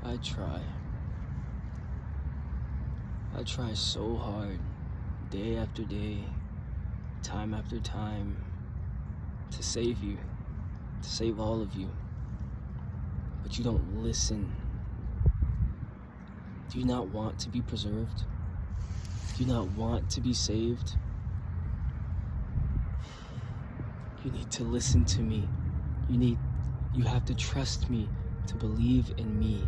I try. I try so hard, day after day, time after time, to save you, to save all of you. But you don't listen. Do you not want to be preserved? Do you not want to be saved? You need to listen to me. You have to trust me, to believe in me.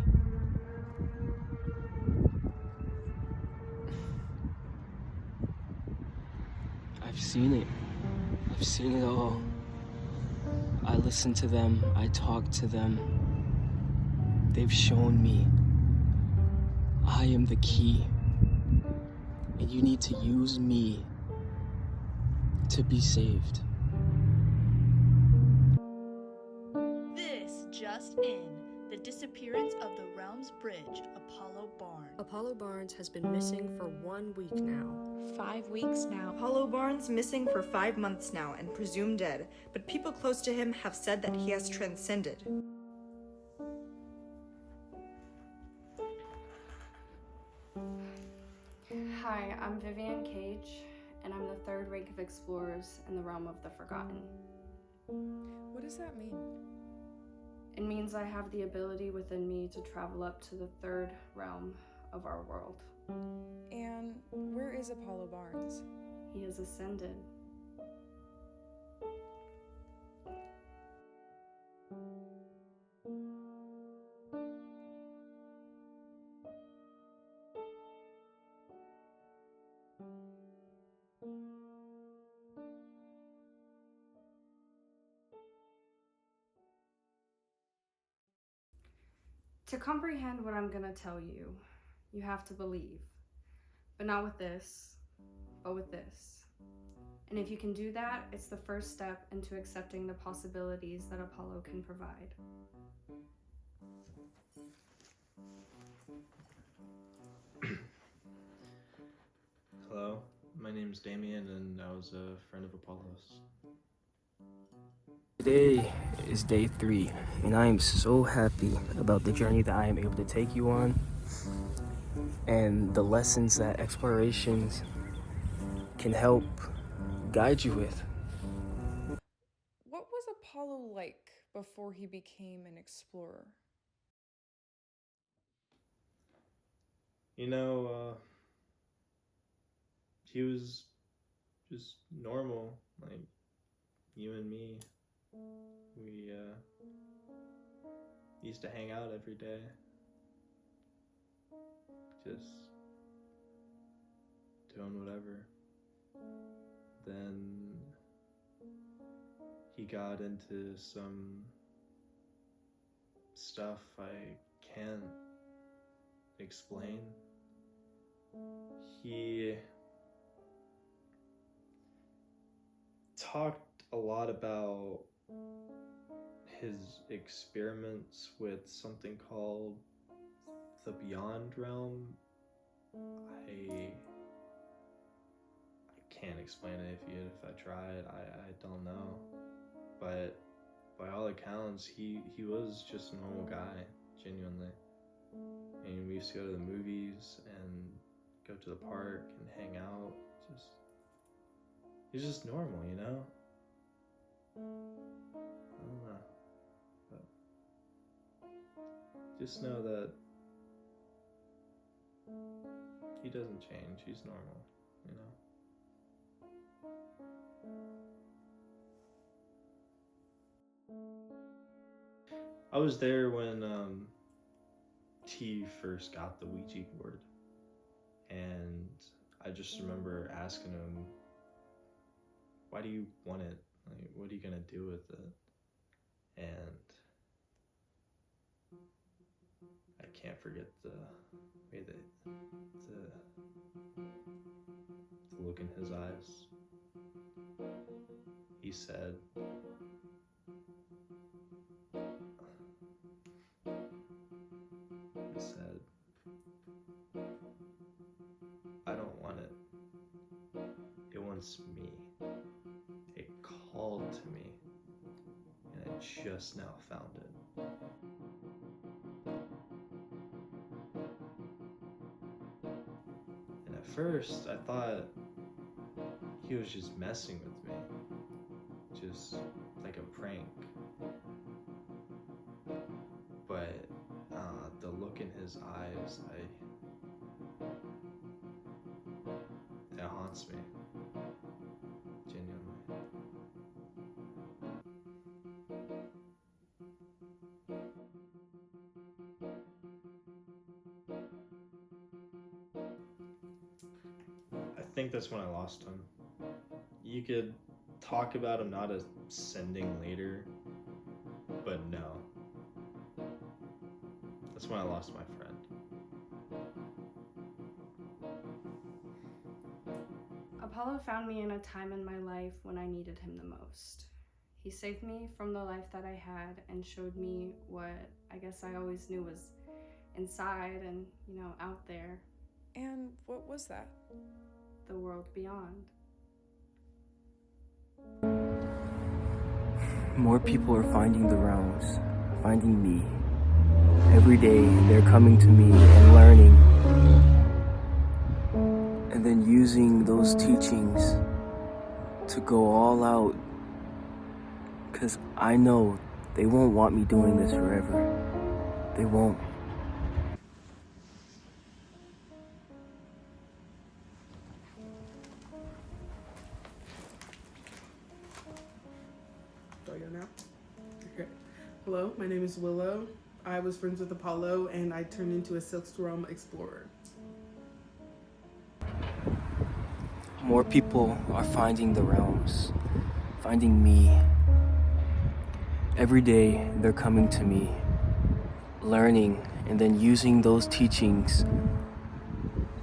I've seen it. I've seen it all. I listen to them. I talk to them. They've shown me I am the key. And you need to use me to be saved. This just in. The disappearance of the Realms Bridge, Apollobarns. Apollobarns has been missing for 1 week now. 5 weeks now. Apollobarns missing for 5 months now and presumed dead, but people close to him have said that he has transcended. Hi, I'm Vivian Cage, and I'm the 3rd rank of explorers in the realm of the Forgotten. What does that mean? It means I have the ability within me to travel up to the 3rd realm of our world. And where is Apollobarns? He has ascended. To comprehend what I'm gonna tell you, you have to believe. But not with this, but with this. And if you can do that, it's the first step into accepting the possibilities that Apollo can provide. Hello, my name's Damien, and I was a friend of Apollo's. Today is day 3, and I am so happy about the journey that I am able to take you on and the lessons that explorations can help guide you with. What was Apollo like before he became an explorer? You know, he was just normal, like you and me. We used to hang out every day, just doing whatever. Then he got into some stuff I can't explain. He talked a lot about his experiments with something called the Beyond Realm. I can't explain it if I tried. I don't know. But by all accounts, he was just a normal guy, genuinely. And we used to go to the movies and go to the park and hang out. He's just normal, you know? I don't know. But just know that he doesn't change. He's normal, you know? I was there when T first got the Ouija board, and I just remember asking him, why do you want it? Like, what are you gonna do with it? And I can't forget the way that the look in his eyes. He said, I don't want it. It wants me. It called to me, and I just now found it. first, I thought he was just messing with me. Just like a prank. But the look in his eyes, it haunts me. Genuinely. I think that's when I lost him. You could talk about him not ascending later, but no. That's when I lost my friend. Apollo found me in a time in my life when I needed him the most. He saved me from the life that I had and showed me what I guess I always knew was inside and, out there, And what was that? the world beyond. More people are finding the realms, finding me. Every day they're coming to me and learning, and then using those teachings to go all out, because I know they won't want me doing this forever. They won't. Do I go now? Okay. Hello, my name is Willow. I was friends with Apollo and I turned into a Silk Realm explorer. More people are finding the realms, finding me. Every day they're coming to me, learning, and then using those teachings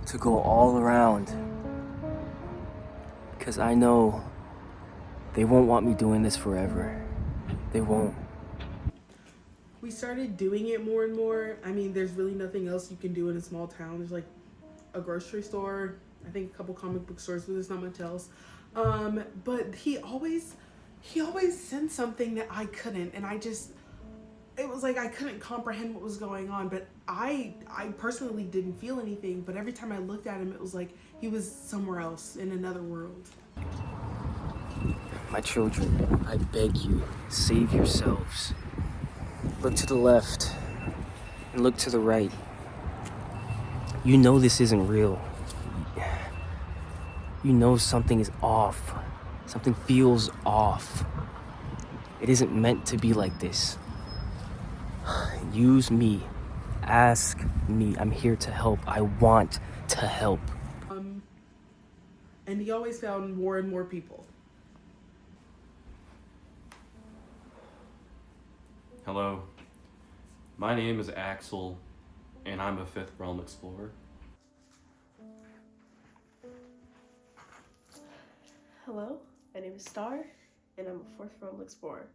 to go all around. Because I know they won't want me doing this forever. They won't. We started doing it more and more. I mean, there's really nothing else you can do in a small town. There's like a grocery store, I think a couple comic book stores, but there's not much else. But he always sent something that I couldn't, and it was like I couldn't comprehend what was going on, but I personally didn't feel anything, but every time I looked at him, it was like he was somewhere else in another world. My children, I beg you, save yourselves. Look to the left and look to the right. You know this isn't real. You know something is off. Something feels off. It isn't meant to be like this. Use me. Ask me. I'm here to help. I want to help. And he always found more and more people. Hello, my name is Axel, and I'm a 5th Realm Explorer. Hello, my name is Star, and I'm a 4th Realm Explorer.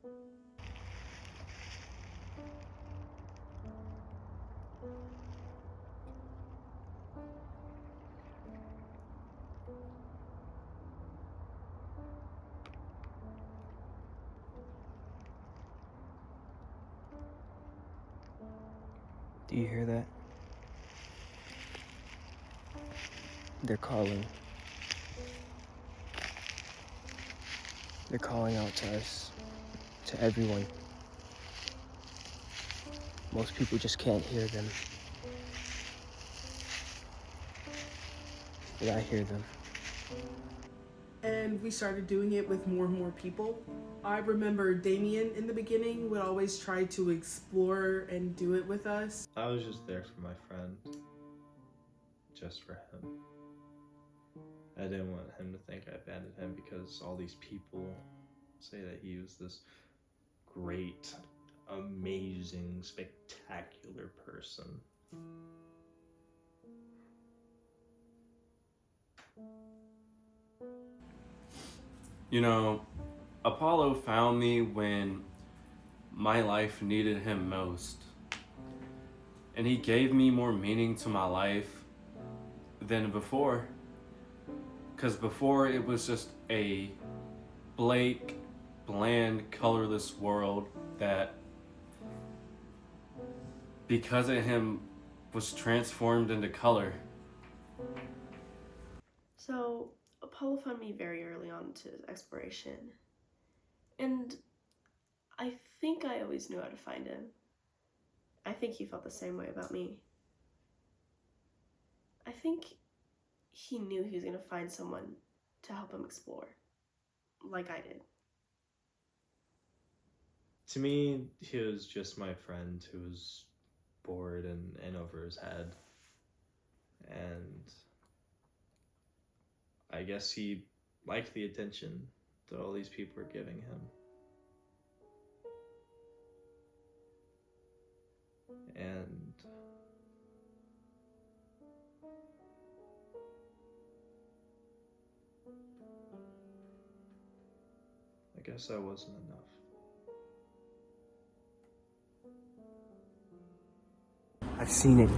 Do you hear that? They're calling. They're calling out to us, to everyone. Most people just can't hear them. But I hear them. And we started doing it with more and more people. I remember Damien in the beginning would always try to explore and do it with us. I was just there for my friend. Just for him. I didn't want him to think I abandoned him because all these people say that he was this great, amazing, spectacular person. You know, Apollo found me when my life needed him most. And he gave me more meaning to my life than before. Because before it was just a bland, colorless world that, because of him, was transformed into color. So, Apollo found me very early on to exploration. And I think I always knew how to find him. I think he felt the same way about me. I think he knew he was going to find someone to help him explore, like I did. To me, he was just my friend who was bored and in over his head. And I guess he liked the attention that all these people were giving him. And I guess that wasn't enough. I've seen it.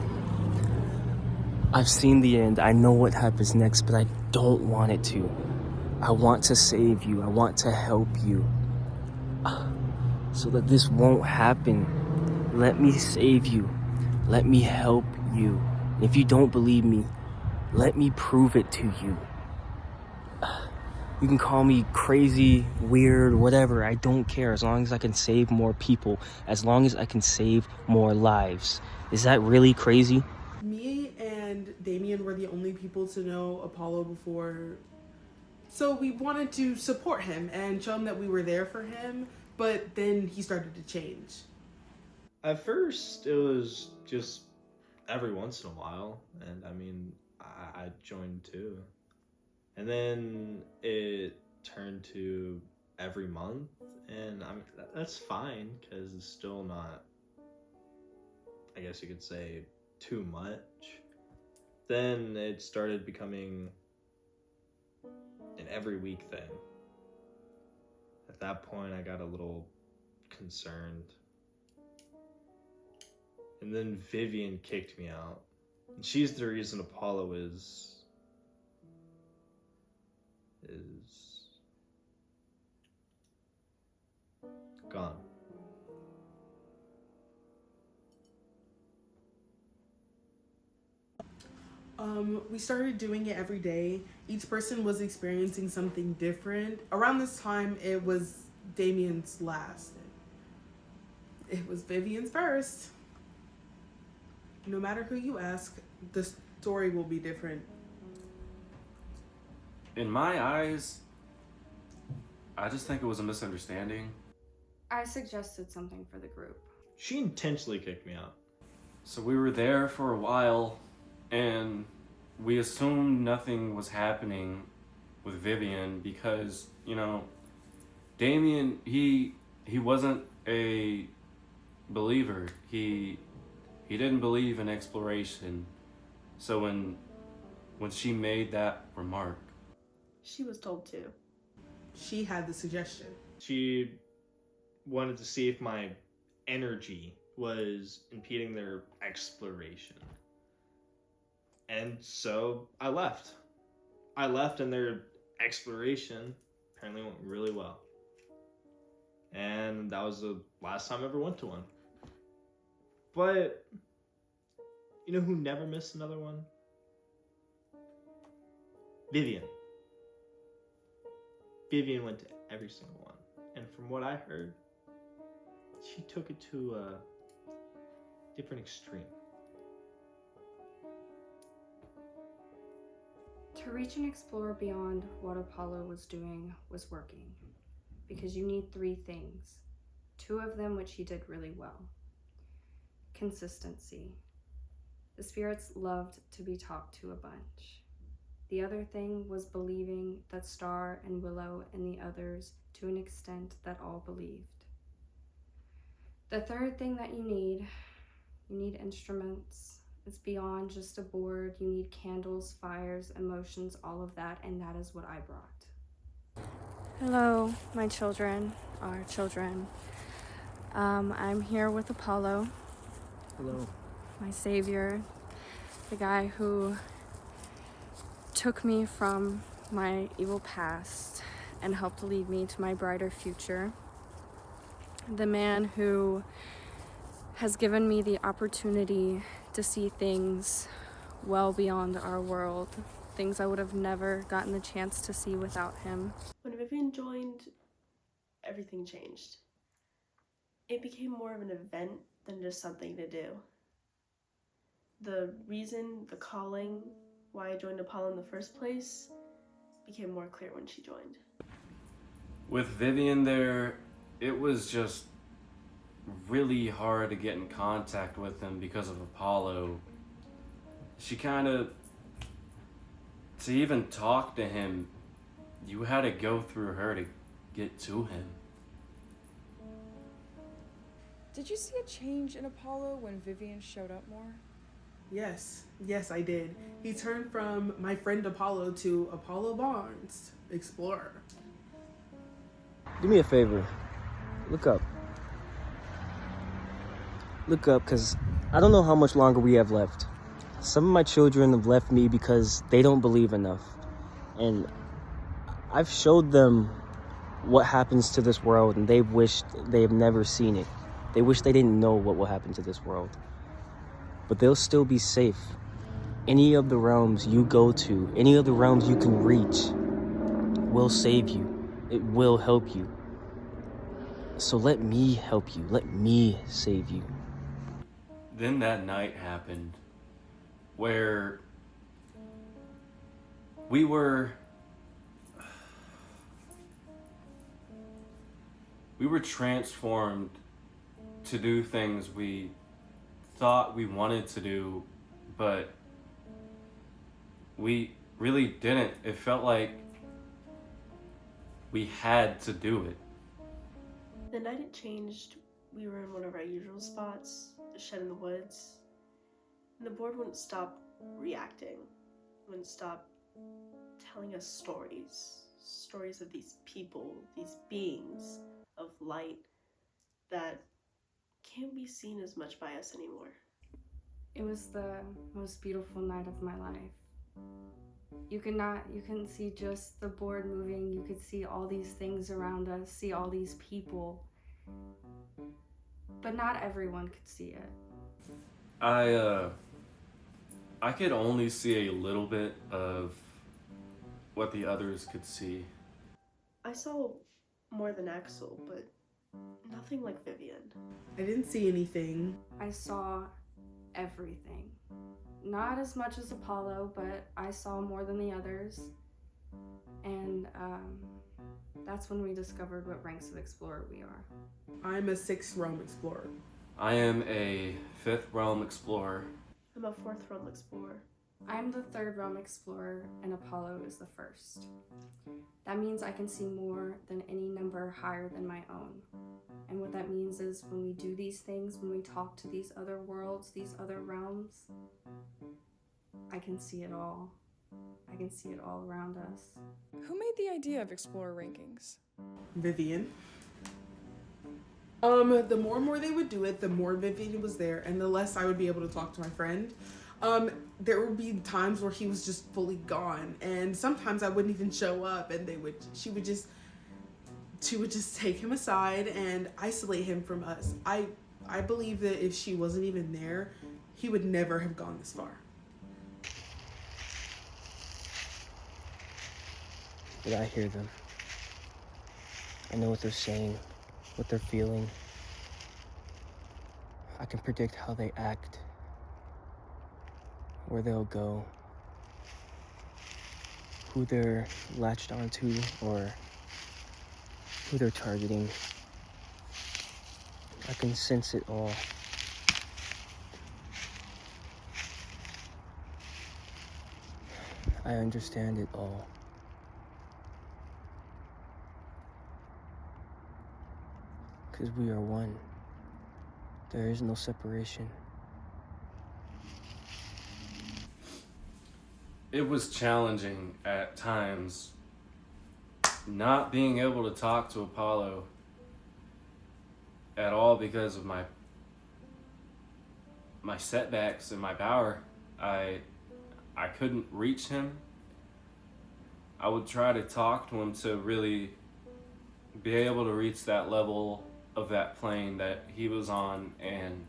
I've seen the end. I know what happens next, but I don't want it to. I want to save you. I want to help you. So that this won't happen. Let me save you. Let me help you. If you don't believe me, let me prove it to you. You can call me crazy, weird, whatever. I don't care, as long as I can save more people, as long as I can save more lives. Is that really crazy? Me and Damien were the only people to know Apollo before, so we wanted to support him and show him that we were there for him, but then he started to change. At first, it was just every once in a while, and I mean, I joined too. And then it turned to every month, and I mean, that's fine, because it's still not, I guess you could say, too much. Then it started becoming an every week thing. At that point, I got a little concerned. And then Vivian kicked me out. And she's the reason Apollo is gone. We started doing it every day. Each person was experiencing something different. Around this time, it was Damien's last. It was Vivian's first. No matter who you ask, the story will be different. In my eyes, I just think it was a misunderstanding. I suggested something for the group. She intentionally kicked me out. So we were there for a while, and we assumed nothing was happening with Vivian because, you know, Damien, he wasn't a believer. He didn't believe in exploration. So when she made that remark, She was told to. She had the suggestion. She wanted to see if my energy was impeding their exploration. And so I left. And their exploration apparently went really well. And that was the last time I ever went to one. But you know who never missed another one? Vivian. Vivian went to every single one. And from what I heard, she took it to a different extreme. To reach and explore beyond what Apollo was doing was working, because you need 3 things. 2 of them which he did really well. Consistency. The spirits loved to be talked to a bunch. The other thing was believing that Star and Willow and the others to an extent that all believed. The third thing that you need instruments. It's beyond just a board. You need candles, fires, emotions, all of that, and that is what I brought. Hello, my children, our children. I'm here with Apollo. Hello. My savior, the guy who took me from my evil past and helped lead me to my brighter future. The man who has given me the opportunity to see things well beyond our world. things I would have never gotten the chance to see without him. When Vivian joined, everything changed. It became more of an event than just something to do. The reason, the calling, why I joined Apollo in the first place became more clear when she joined. With Vivian there, it was just really hard to get in contact with him because of Apollo. She to even talk to him, you had to go through her to get to him. Did you see a change in Apollo when Vivian showed up more? Yes, I did. He turned from my friend Apollo to Apollobarns, explorer. Do me a favor. Look up. Look up, because I don't know how much longer we have left. Some of my children have left me because they don't believe enough. And I've showed them what happens to this world, and they've wished they have never seen it. They wish they didn't know what will happen to this world. But they'll still be safe. Any of the realms you go to, any of the realms you can reach, will save you. It will help you. So let me help you. Let me save you. Then that night happened where we were transformed to do things we thought we wanted to do, but we really didn't. It felt like we had to do it. The night it changed, we were in one of our usual spots, the shed in the woods, and the board wouldn't stop reacting, wouldn't stop telling us stories of these people, these beings of light that can't be seen as much by us anymore. It was the most beautiful night of my life. You couldn't see just the board moving, you could see all these things around us, see all these people. But not everyone could see it. I could only see a little bit of what the others could see. I saw more than Axel, but nothing like Vivian. I didn't see anything. I saw everything. Not as much as Apollo, but I saw more than the others. And that's when we discovered what ranks of explorer we are. I'm a 6th realm explorer. I am a 5th realm explorer. I'm a 4th realm explorer. I'm the 3rd realm explorer, and Apollo is the 1st. That means I can see more than any number higher than my own. And what that means is when we do these things, when we talk to these other worlds, these other realms, I can see it all. I can see it all around us. Who made the idea of explorer rankings? Vivian. The more and more they would do it, the more Vivian was there, and the less I would be able to talk to my friend. There would be times where he was just fully gone, and sometimes I wouldn't even show up, and she would just take him aside and isolate him from us. I believe that if she wasn't even there, he would never have gone this far. But I hear them. I know what they're saying, what they're feeling. I can predict how they act, where they'll go, who they're latched onto, or who they're targeting. I can sense it all. I understand it all. Because we are one. There is no separation. It was challenging at times not being able to talk to Apollo at all because of my setbacks and my power. I couldn't reach him. I would try to talk to him to really be able to reach that level of that plane that he was on, and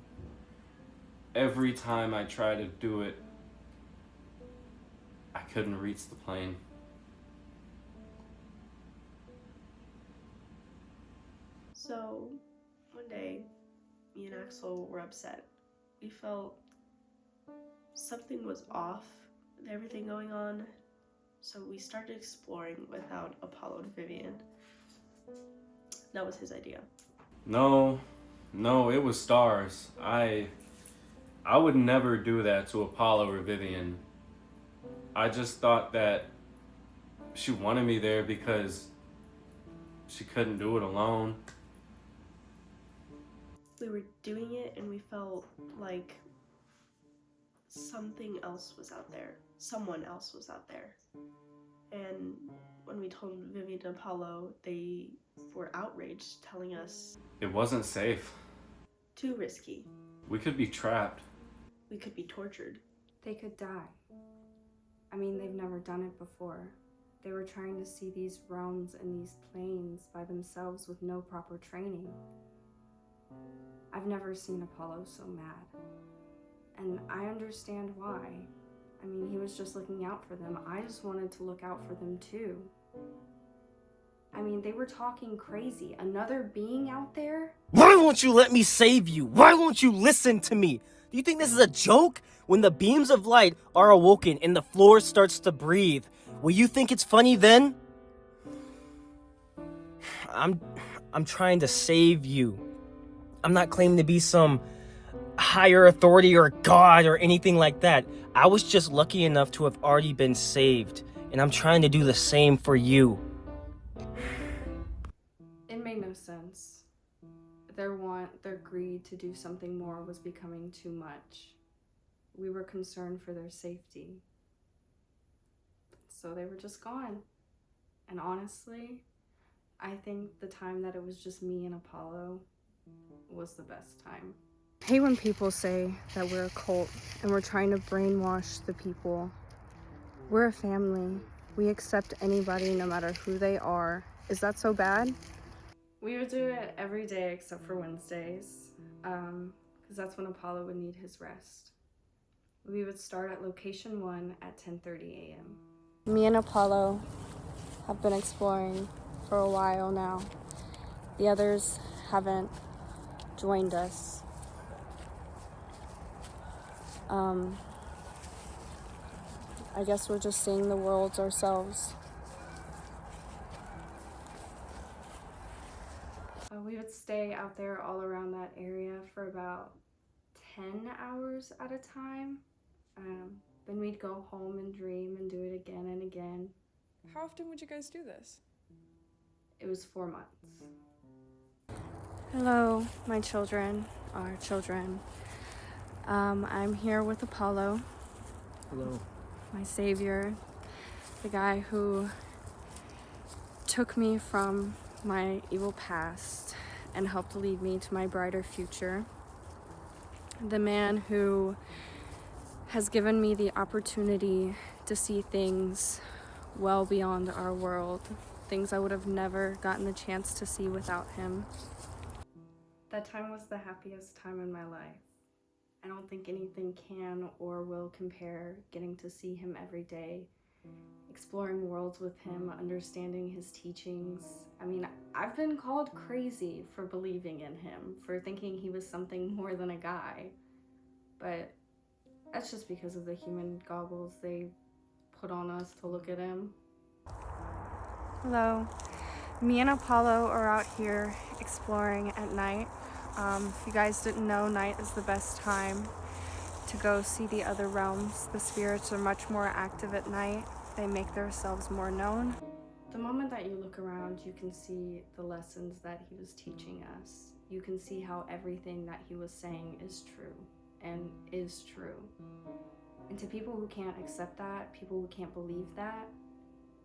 every time I try to do it, I couldn't reach the plane. So, one day, me and Axel were upset. We felt something was off with everything going on, so we started exploring without Apollo and Vivian. That was his idea. No, it was stars. I would never do that to Apollo or Vivian. I just thought that she wanted me there because she couldn't do it alone. We were doing it and we felt like something else was out there. Someone else was out there. And when we told Vivian and Apollo, they were outraged, telling us It wasn't safe. too risky. We could be trapped. We could be tortured. They could die. I mean, they've never done it before. They were trying to see these realms and these planes by themselves with no proper training. I've never seen Apollo so mad. And I understand why. I mean, he was just looking out for them. I just wanted to look out for them too. I mean, they were talking crazy. Another being out there? Why won't you let me save you? Why won't you listen to me? Do you think this is a joke? When the beams of light are awoken and the floor starts to breathe, will you think it's funny then? I'm trying to save you. I'm not claiming to be some higher authority or God or anything like that. I was just lucky enough to have already been saved, and I'm trying to do the same for you. It made no sense. Their greed to do something more was becoming too much. We were concerned for their safety. So they were just gone. And honestly, I think the time that it was just me and Apollo was the best time. I hate when people say that we're a cult and we're trying to brainwash the people. We're a family. We accept anybody no matter who they are. Is that so bad? We would do it every day except for Wednesdays, because that's when Apollo would need his rest. We would start at location 1 at 10:30 a.m. Me and Apollo have been exploring for a while now. The others haven't joined us. I guess we're just seeing the worlds ourselves. We would stay out there all around that area for about 10 hours at a time. Then we'd go home and dream and do it again and again. How often would you guys do this? It was 4 months. Hello, my children, our children. I'm here with Apollo. Hello. My savior, the guy who took me from my evil past and helped lead me to my brighter future. The man who has given me the opportunity to see things well beyond our world, things I would have never gotten the chance to see without him. That time was the happiest time in my life. I don't think anything can or will compare getting to see him every day, exploring worlds with him, understanding his teachings. I mean, I've been called crazy for believing in him, for thinking he was something more than a guy. But that's just because of the human goggles they put on us to look at him. Hello. Me and Apollo are out here exploring at night. If you guys didn't know, night is the best time to go see the other realms. The spirits are much more active at night. They make themselves more known. The moment that you look around, you can see the lessons that he was teaching us. You can see how everything that he was saying is true and is true. And to people who can't accept that, people who can't believe that,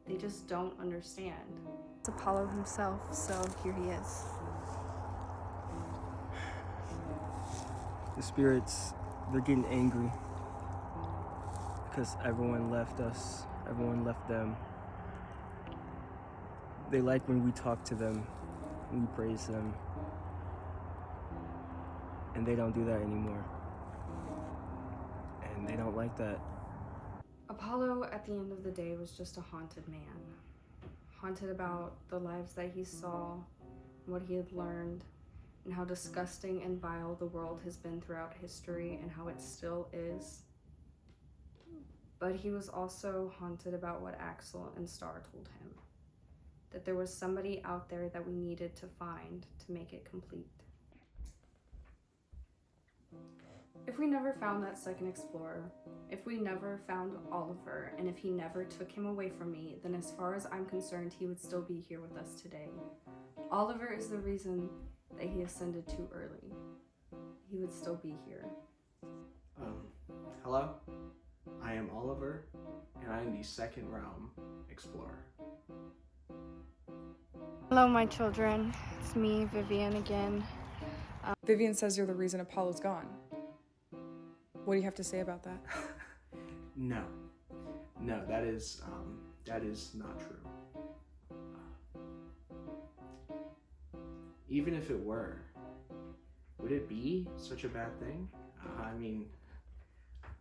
they just don't understand. It's Apollo himself, so here he is. The spirits, they're getting angry because everyone left us, everyone left them. They like when we talk to them, we praise them, and they don't do that anymore. And they don't like that. Apollo, at the end of the day, was just a haunted man. Haunted about the lives that he saw, what he had learned, and how disgusting and vile the world has been throughout history and how it still is. But he was also haunted about what Axel and Star told him. That there was somebody out there that we needed to find to make it complete. If we never found that second explorer, if we never found Oliver, and if he never took him away from me, then as far as I'm concerned, he would still be here with us today. Oliver is the reason that he ascended too early. He would still be here. Hello? I am Oliver, and I am the second realm explorer. Hello, my children. It's me, Vivian, again. Vivian says you're the reason Apollo's gone. What do you have to say about that? No, that is not true. Even if it were, would it be such a bad thing? I mean,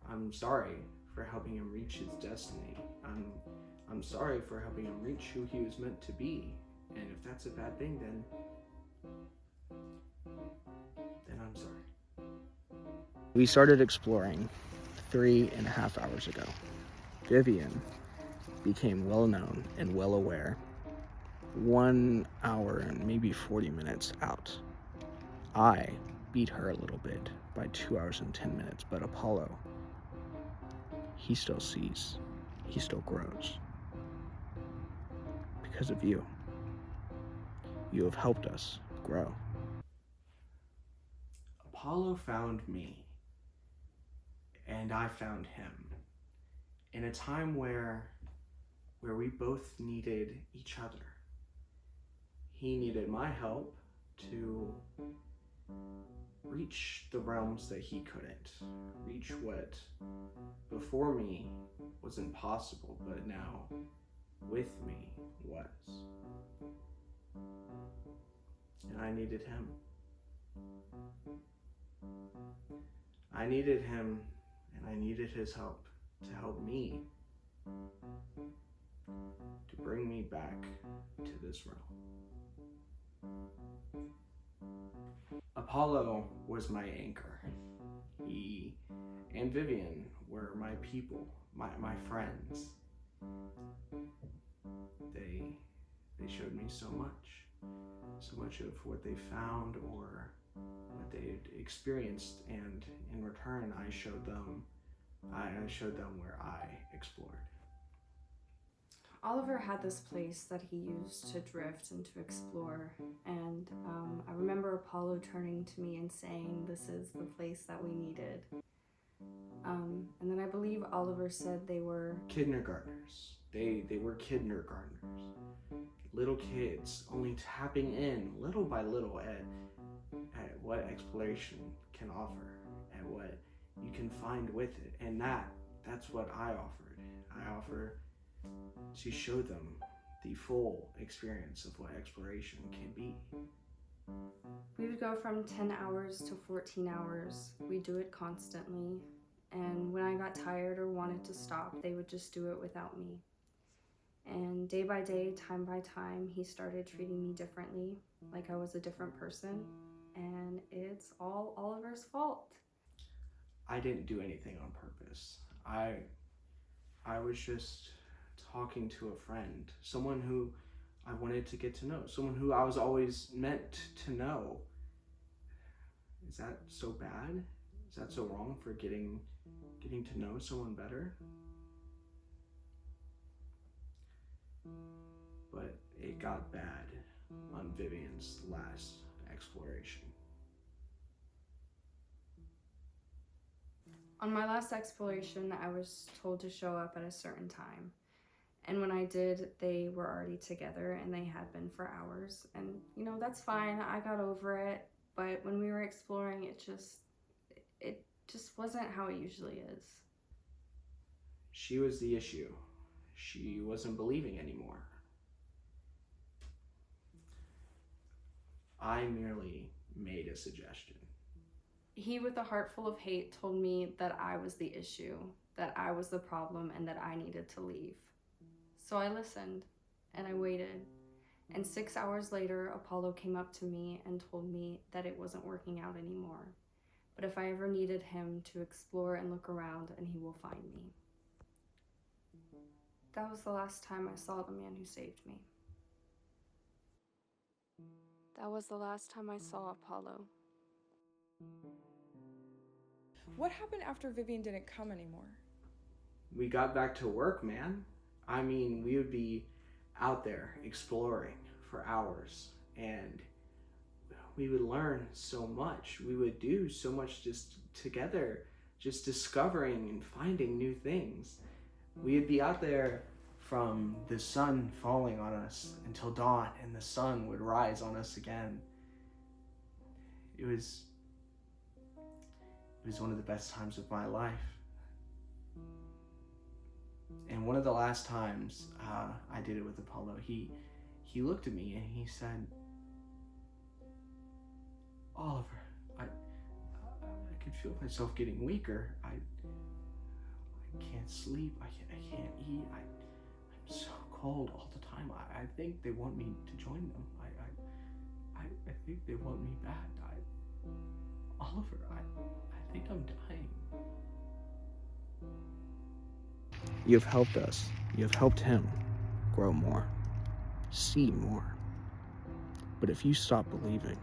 I'm sorry for helping him reach his destiny. I'm sorry for helping him reach who he was meant to be. And if that's a bad thing, then I'm sorry. We started exploring 3.5 hours ago. Vivian became well known and well aware 1 hour and maybe 40 minutes out. I beat her a little bit by 2 hours and 10 minutes, but Apollo, he still sees, he still grows. Because of you. You have helped us grow. Apollo found me, and I found him in a time where we both needed each other. He needed my help to reach the realms that he couldn't, reach what before me was impossible, but now with me was. And I needed him. I needed him, and I needed his help to help me, to bring me back to this realm. Apollo was my anchor. He and Vivian were my people, my friends. They showed me so much of what they found or what they had experienced, and in return I showed them where I explored. Oliver had this place that he used to drift and to explore, and I remember Apollo turning to me and saying, "This is the place that we needed." And then I believe Oliver said they were kindergartners. They were kindergartners. Little kids, only tapping in little by little at what exploration can offer, at what you can find with it. And that's what I offered. I offer to show them the full experience of what exploration can be. We would go from 10 hours to 14 hours. We do it constantly. And when I got tired or wanted to stop, they would just do it without me. And day by day, time by time, he started treating me differently, like I was a different person. And it's all Oliver's fault. I didn't do anything on purpose. I was just talking to a friend, someone who I wanted to get to know, someone who I was always meant to know. Is that so bad? Is that so wrong for getting to know someone better? But it got bad on Vivian's last exploration. On my last exploration, I was told to show up at a certain time. And when I did, they were already together, and they had been for hours. And, that's fine. I got over it. But when we were exploring, it just wasn't how it usually is. She was the issue. She wasn't believing anymore. I merely made a suggestion. He, with a heart full of hate, told me that I was the issue, that I was the problem and that I needed to leave. So I listened and I waited. And 6 hours later, Apollo came up to me and told me that it wasn't working out anymore. But if I ever needed him to explore and look around, and he will find me. That was the last time I saw the man who saved me. That was the last time I saw Apollo. What happened after Vivian didn't come anymore? We got back to work, man. I mean, we would be out there exploring for hours, and we would learn so much. We would do so much just together, just discovering and finding new things. We'd be out there from the sun falling on us until dawn, and the sun would rise on us again. It was one of the best times of my life. And one of the last times I did it with Apollo, he looked at me and he said, "Oliver, I could feel myself getting weaker. I can't sleep. I can't eat. I'm so cold all the time. I think they want me to join them. I think they want me back. Oliver, I think I'm dying." You've helped us. You've helped him grow more, see more. But if you stop believing,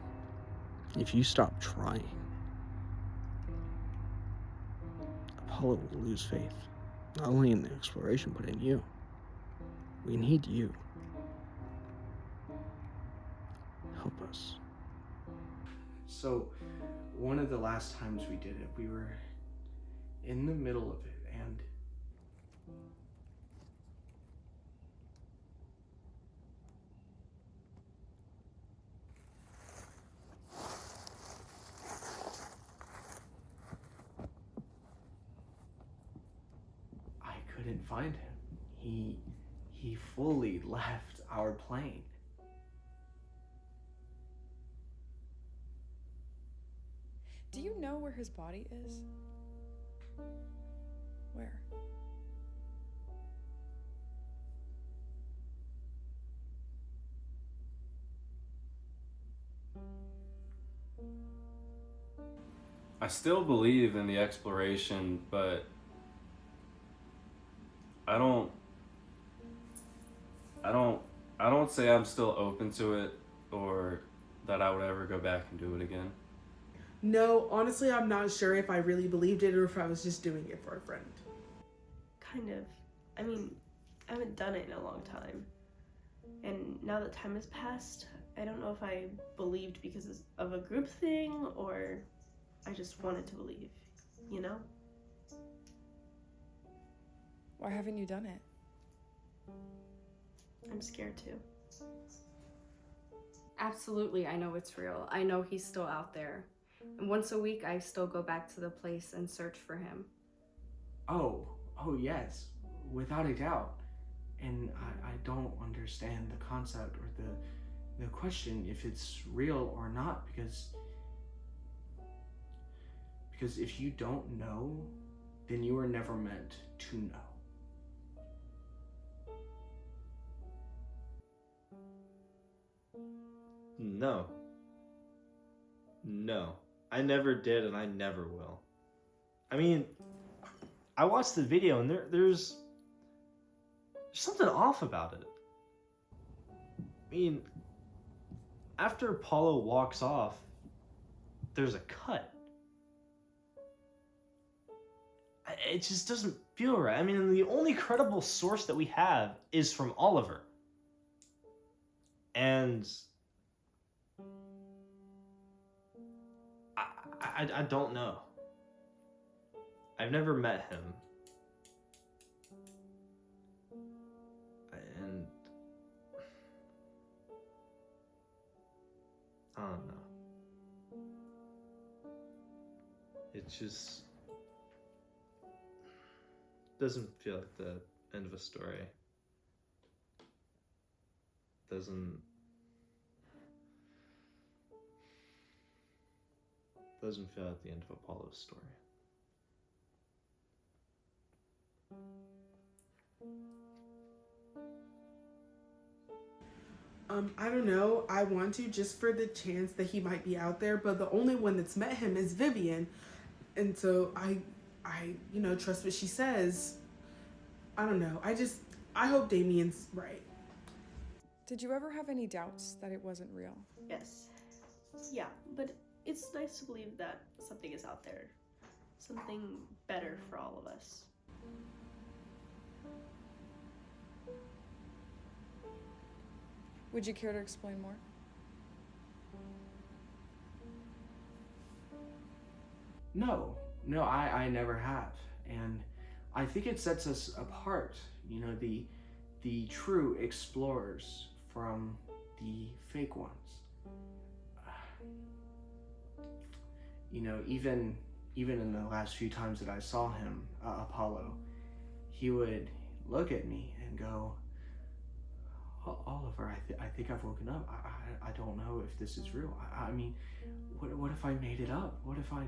if you stop trying, Apollo will lose faith, not only in the exploration, but in you. We need you. Help us. So, one of the last times we did it, we were in the middle of it, and I couldn't find him. He fully left our plane. Do you know where his body is? Where? I still believe in the exploration, but I don't say I'm still open to it or that I would ever go back and do it again. No, honestly, I'm not sure if I really believed it or if I was just doing it for a friend. Kind of. I mean, I haven't done it in a long time. And now that time has passed, I don't know if I believed because of a group thing or I just wanted to believe, you know? Why haven't you done it? I'm scared to. Absolutely, I know it's real. I know he's still out there. And once a week, I still go back to the place and search for him. Oh yes, without a doubt. And I don't understand the concept or the question if it's real or not, because if you don't know, then you were never meant to know. No, I never did, and I never will. I mean, I watched the video, and there's something off about it. I mean, after Apollo walks off, there's a cut. It just doesn't feel right. I mean, the only credible source that we have is from Oliver. And I don't know. I've never met him. And I don't know. It just doesn't feel like the end of a story. Doesn't feel like the end of Apollo's story. I don't know. I want to just for the chance that he might be out there, but the only one that's met him is Vivian. And so I trust what she says. I don't know. I hope Damien's right. Did you ever have any doubts that it wasn't real? Yes. Yeah, but it's nice to believe that something is out there. Something better for all of us. Would you care to explain more? No, I never have. And I think it sets us apart, the true explorers from the fake ones. Even in the last few times that I saw him, Apollo, he would look at me and go, Oliver, I think I've woken up. I don't know if this is real. I mean, what if I made it up? What if I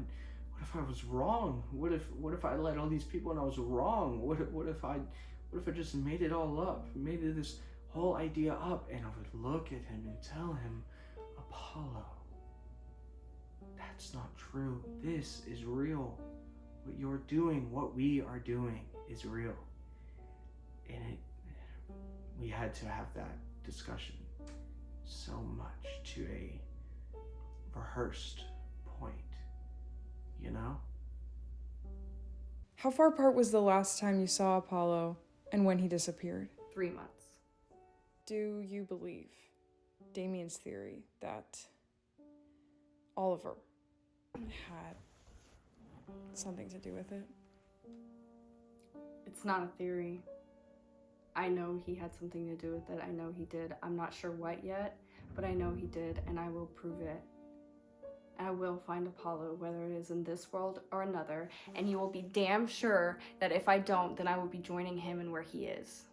was wrong? What if I led all these people and I was wrong? What if I just made it all up? Made this whole idea up? And I would look at him and tell him, Apollo, that's not true. This is real. What you're doing, what we are doing is real. And we had to have that discussion so much to a rehearsed point, How far apart was the last time you saw Apollo and when he disappeared? 3 months. Do you believe Damien's theory that Oliver had something to do with it? It's not a theory. I know he had something to do with it. I know he did. I'm not sure what yet, but I know he did, and I will prove it. I will find Apollo, whether it is in this world or another, and you will be damn sure that if I don't, then I will be joining him in where he is.